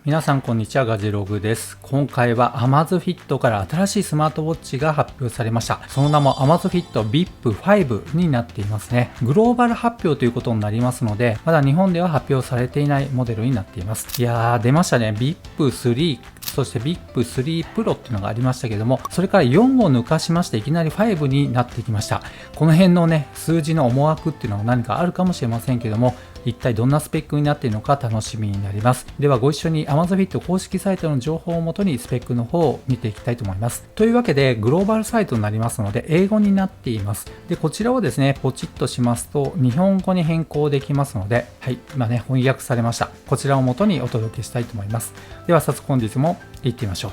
皆さんこんにちは、ガジログです。今回は Amazfit から新しいスマートウォッチが発表されました。その名も Amazfit VIP5 になっていますね。グローバル発表ということになりますので、まだ日本では発表されていないモデルになっています。いやー、出ましたね。VIP3、そして VIP3 Pro っていうのがありましたけども、それから4を抜かしましていきなり5になってきました。この辺のね、数字の思惑っていうのが何かあるかもしれませんけども、一体どんなスペックになっているのか楽しみになります。ではご一緒に Amazfit 公式サイトの情報をもとにスペックの方を見ていきたいと思います。というわけでグローバルサイトになりますので英語になっています。で、こちらをですね、ポチッとしますと日本語に変更できますので、はい、今ね、翻訳されました。こちらをもとにお届けしたいと思います。では早速本日も行ってみましょう。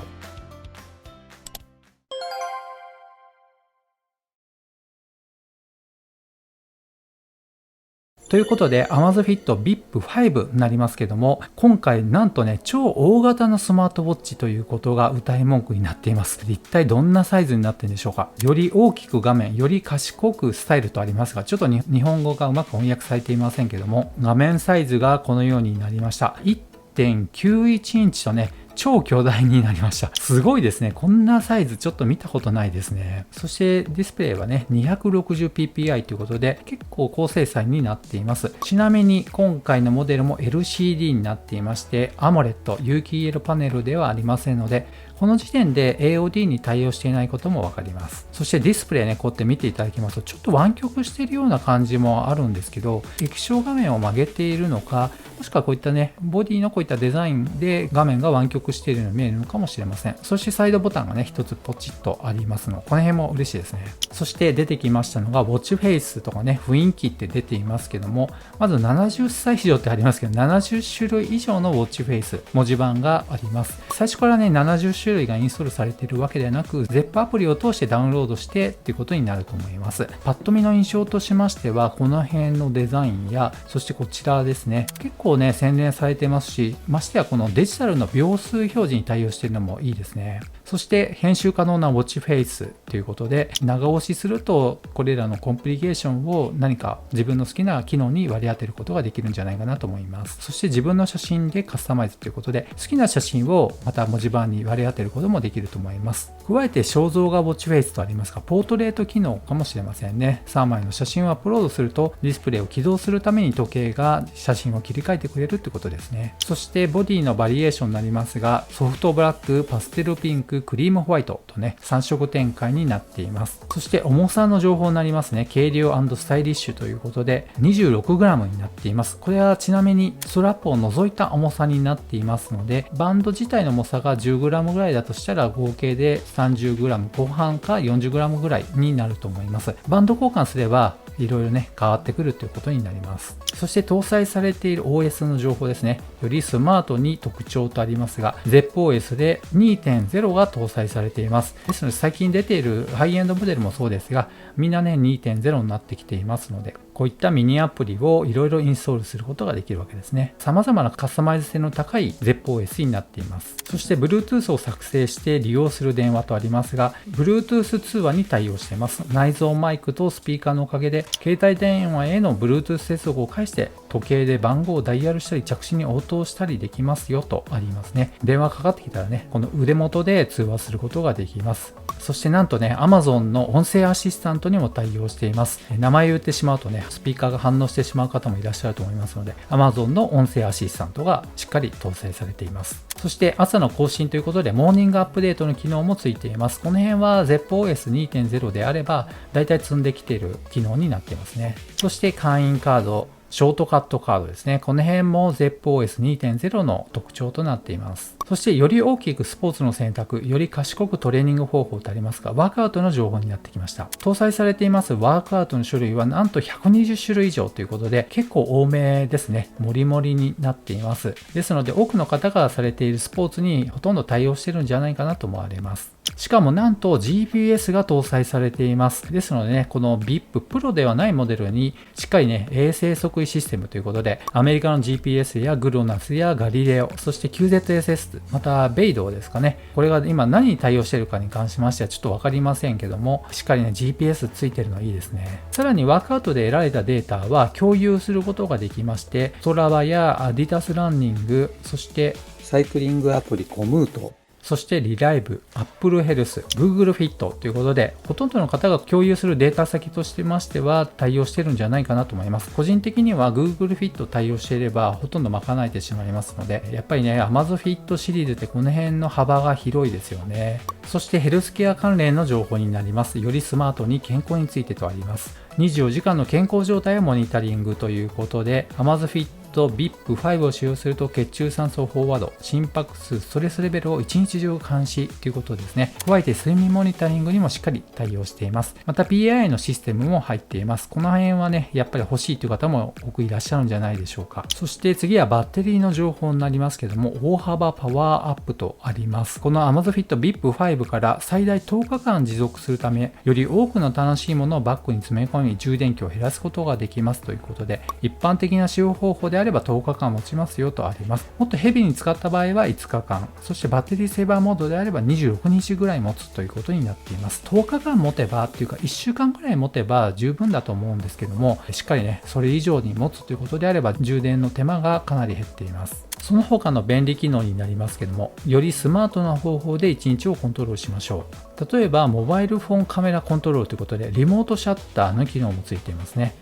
ということで Amazfit VIP5 になりますけども、今回なんとね、超大型のスマートウォッチということが謳い文句になっています。一体どんなサイズになっているんでしょうか。より大きく画面、より賢くスタイルとありますが、ちょっと日本語がうまく翻訳されていませんけども、画面サイズがこのようになりました。1.91 インチとね、超巨大になりました。すごいですね。こんなサイズちょっと見たことないですね。そしてディスプレイはね、260ppi ということで結構高精細になっています。ちなみに今回のモデルも LCD になっていまして、AMOLED 有機 EL パネルではありませんので、この時点で AOD に対応していないこともわかります。そしてディスプレイね、こうやって見ていただきますと、ちょっと湾曲しているような感じもあるんですけど、液晶画面を曲げているのか、もしくはこういったね、ボディのこういったデザインで画面が湾曲しているように見えるのかもしれません。そしてサイドボタンがね、一つポチッとありますので、この辺も嬉しいですね。そして出てきましたのが、ウォッチフェイスとかね、雰囲気って出ていますけども、まず70歳以上ってありますけど、70種類以上のウォッチフェイス、文字盤があります。最初からね、70種類がインストールされているわけではなく、ZEP アプリを通してダウンロードしてっていうことになると思います。パッと見の印象としましては、この辺のデザインや、そしてこちらですね、結構ね、洗練されてますし、ましてやこのデジタルの秒数表示に対応しているのもいいですね。そして編集可能なウォッチフェイスということで、長押しするとこれらのコンプリケーションを何か自分の好きな機能に割り当てることができるんじゃないかなと思います。そして自分の写真でカスタマイズということで、好きな写真をまた文字盤に割り当てることもできると思います。加えて肖像画ウォッチフェイスとありますが、ポートレート機能かもしれませんね。3枚の写真をアップロードするとディスプレイを起動するために時計が写真を切り替えてくれるということですね。そしてボディのバリエーションになりますが、ソフトブラック、パステルピンク、クリームホワイトとね、3色展開になっています。そして重さの情報になりますね。軽量&スタイリッシュということで 26g になっています。これはちなみにストラップを除いた重さになっていますので、バンド自体の重さが 10g ぐらいだとしたら合計で 30g 後半か 40g ぐらいになると思います。バンド交換すればいろいろね、変わってくるということになります。そして搭載されている OS の情報ですね。よりスマートに特徴とありますが、ZEPOS で 2.0 が搭載されています。ですので最近出ているハイエンドモデルもそうですが、みんなね 2.0 になってきていますので、こういったミニアプリをいろいろインストールすることができるわけですね。様々なカスタマイズ性の高い ZEPOS になっています。そして Bluetooth を作成して利用する電話とありますが、Bluetooth 通話に対応しています。内蔵マイクとスピーカーのおかげで、携帯電話への Bluetooth 接続を介して時計で番号をダイヤルしたり着信に応答したりできますよとありますね。電話かかってきたらね、この腕元で通話することができます。そしてなんとね、Amazon の音声アシスタントにも対応しています。名前を言ってしまうとね、スピーカーが反応してしまう方もいらっしゃると思いますので、Amazon の音声アシスタントがしっかり搭載されています。そして朝の更新ということで、モーニングアップデートの機能もついています。この辺は ZEPOS 2.0 であれば、だいたい積んできている機能になっていますね。そして会員カード、ショートカットカードですね。この辺も ZEPOS 2.0 の特徴となっています。そしてより大きくスポーツの選択、より賢くトレーニング方法とありますが、ワークアウトの情報になってきました。搭載されていますワークアウトの種類はなんと120種類以上ということで、結構多めですね。もりもりになっています。ですので多くの方がされているスポーツにほとんど対応しているんじゃないかなと思われます。しかもなんと GPS が搭載されています。ですのでね、この VIP Pro ではないモデルにしっかりね、衛星測位システムということで、アメリカの GPS やグロナスやガリレオ、そして QZSS、またベイドウですかね。これが今何に対応しているかに関しましてはちょっとわかりませんけども、しっかりね、GPS ついてるのはいいですね。さらにワークアウトで得られたデータは共有することができまして、ストラバやアディタスランニング、そしてサイクリングアプリコムート、そしてリライブ、Apple Health、Google Fit ということで、ほとんどの方が共有するデータ先としてましては対応してるんじゃないかなと思います。個人的には Google Fit 対応していればほとんど賄えてしまいますので、やっぱりね、Amazon Fit シリーズってこの辺の幅が広いですよね。そしてヘルスケア関連の情報になります。よりスマートに健康についてとあります。24時間の健康状態をモニタリングということで、Amazon Fit VIP5 を使用すると血中酸素飽和度、心拍数、ストレスレベルを一日中監視ということですね。加えて睡眠モニタリングにもしっかり対応しています。また PAI のシステムも入っています。この辺はね、やっぱり欲しいという方も多くいらっしゃるんじゃないでしょうか。そして次はバッテリーの情報になりますけども、大幅パワーアップとあります。この Amazon Fit VIP5 から最大10日間持続するため、より多くの楽しいものをバッグに詰め込み、充電器を減らすことができますということで、一般的な使用方法であれば10日間持ちますよとあります。もっとヘビーに使った場合は5日間、そしてバッテリーセーバーモードであれば26日ぐらい持つということになっています。10日間持てばっていうか1週間くらい持てば十分だと思うんですけども、しっかりね、それ以上に持つということであれば充電の手間がかなり減っています。その他の便利機能になりますけども、よりスマートな方法で1日をコントロールしましょう。例えばモバイルフォンカメラコントロールということで、リモートシャッターの機能もついていますね。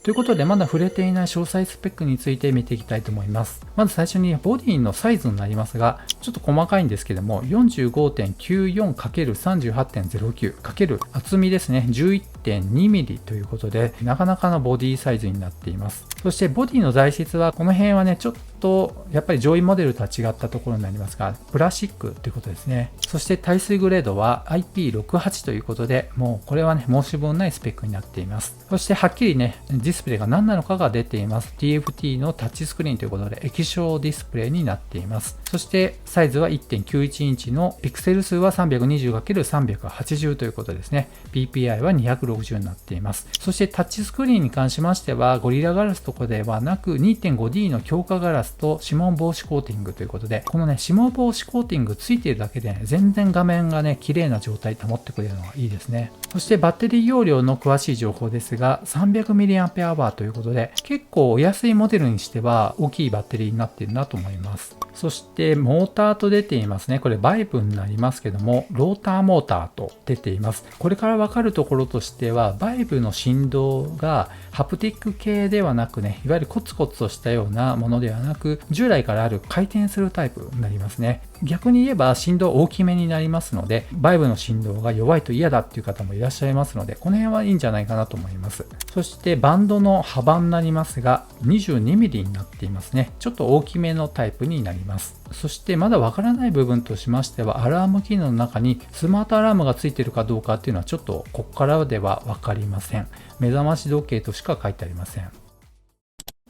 ということで、まだ触れていない詳細スペックについて見ていきたいと思います。まず最初にボディのサイズになりますが、ちょっと細かいんですけども、45.94×38.09× 厚みですね、11.2mm ということで、なかなかのボディサイズになっています。そしてボディの材質は、この辺はね、ちょっとやっぱり上位モデルとは違ったところになりますが、プラスチックということですね。そして耐水グレードは IP68 ということで、もうこれはね、申し分ないスペックになっています。そしてはっきりね、ディスプレイが何なのかが出ています。TFT のタッチスクリーンということで、液晶ディスプレイになっています。そしてサイズは 1.91 インチのピクセル数は 320×380 ということですね。PPI は260になっています。そしてタッチスクリーンに関しましては、ゴリラガラスとかではなく 2.5D の強化ガラスと指紋防止コーティングということで、このね、指紋防止コーティングついているだけで、ね、全然画面がね、綺麗な状態保ってくれるのがいいですね。そしてバッテリー容量の詳しい情報ですが、300mAh ということで、結構お安いモデルにしては大きいバッテリーになっているなと思います。そしてモーターと出ていますね。これバイブになりますけども、ローターモーターと出ています。これから分かるところとしては、バイブの振動がハプティック系ではなくね、いわゆるコツコツとしたようなものではなく、従来からある回転するタイプになりますね。逆に言えば振動大きめになりますので、バイブの振動が弱いと嫌だっていう方もいらっしゃいますので、この辺はいいんじゃないかなと思います。そしてバンドの幅になりますが、22mm になっていますね。ちょっと大きめのタイプになります。そしてまだわからない部分としましては、アラーム機能の中にスマートアラームがついているかどうかっていうのはちょっとここからでは分かりません。目覚まし時計としか書いてありません。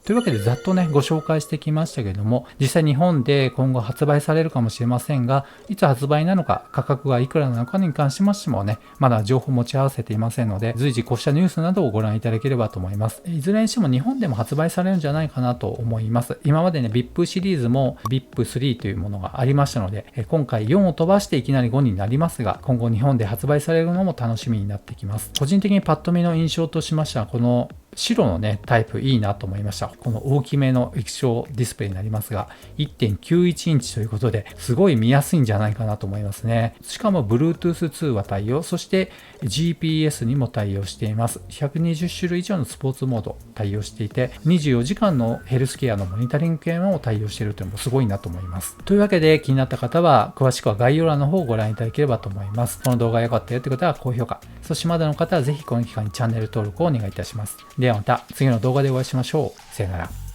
というわけでざっとねご紹介してきましたけども、実際日本で今後発売されるかもしれませんが、いつ発売なのか、価格がいくらなのかに関しましてもね、まだ情報持ち合わせていませんので、随時こうしたニュースなどをご覧いただければと思います。いずれにしても日本でも発売されるんじゃないかなと思います。今までね VIP シリーズも VIP3 というものがありましたので、今回4を飛ばしていきなり5になりますが、今後日本で発売されるのも楽しみになってきます。個人的にパッと見の印象としましては、この白のねタイプいいなと思いました。この大きめの液晶ディスプレイになりますが、 1.91 インチということですごい見やすいんじゃないかなと思いますね。しかも Bluetooth 通話対応、そして GPS にも対応しています。120種類以上のスポーツモード対応していて、24時間のヘルスケアのモニタリング系も対応しているというのもすごいなと思います。というわけで気になった方は詳しくは概要欄の方をご覧いただければと思います。この動画が良かったよという方は高評価、そしてまだの方はぜひこの機会にチャンネル登録をお願いいたします。ではまた次の動画でお会いしましょう。さよなら。